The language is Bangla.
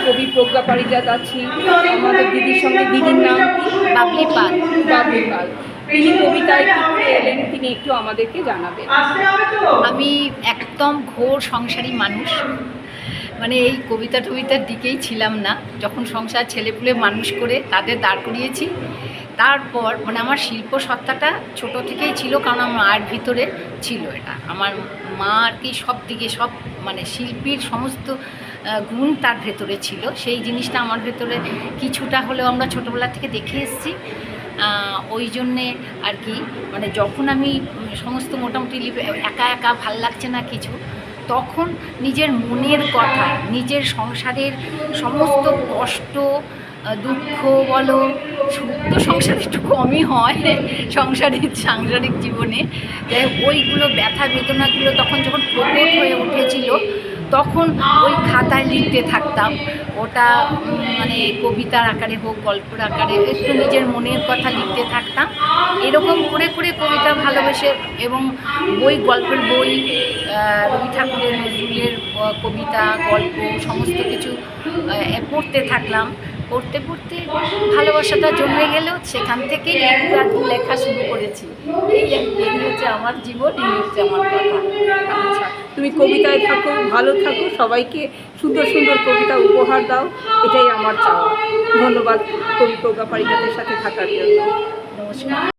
কবি প্রজ্ঞা পারিজাত আছি। আমাদের দিদির সঙ্গে, দিদির নাম কি? বাবলি পাল। বাবলি পাল। তিনি কবিতায় কী করে এলেন তিনি একটু আমাদেরকে জানাবেন। আমি একদম ঘোর সংসারী মানুষ, মানে এই কবিতা টবিতার দিকেই ছিলাম না। যখন সংসার ছেলেপুলে মানুষ করে তাদের দাঁড় করিয়েছি, তারপর মানে আমার শিল্প সত্তাটা ছোটো থেকেই ছিল, কারণ আমার মায়ের ভিতরে ছিল এটা। আমার মা আর কি সব দিকে সব মানে শিল্পীর সমস্ত গুণ তার ভেতরে ছিল। সেই জিনিসটা আমার ভেতরে কিছুটা হলেও আমরা ছোটোবেলা থেকে দেখে এসেছি। ওই জন্যে আর কি মানে যখন আমি সমস্ত মোটামুটি একা একা ভাল লাগছে না কিছু, তখন নিজের মনের কথা, নিজের সংসারের সমস্ত কষ্ট দুঃখ বলো, সুখ তো সংসারে একটু কমই হয় সাংসারিক জীবনে, যাই ওইগুলো ব্যথা বেদনাগুলো তখন যখন প্রকট হয়ে উঠেছিল, তখন ওই খাতায় লিখতে থাকতাম। ওটা মানে কবিতার আকারে হোক, গল্পের আকারে, একটু নিজের মনের কথা লিখতে থাকতাম। এরকম করে করে কবিতা ভালোবেসে এবং গল্পের বই, রবি ঠাকুরের, নজরুলের কবিতা, গল্প সমস্ত কিছু পড়তে থাকলাম। পড়তে পড়তে ভালোবাসাটা জমে গেল, সেখান থেকেই লেখা শুরু করেছি। এই হচ্ছে আমার জীবন, এই হচ্ছে আমার কথা। আচ্ছা, তুমি কবিতায় থাকো, ভালো থাকো, সবাইকে সুন্দর সুন্দর কবিতা উপহার দাও, এটাই আমার চাওয়া। ধন্যবাদ কবি প্রজ্ঞা পারিজাতের সাথে থাকার জন্য। নমস্কার।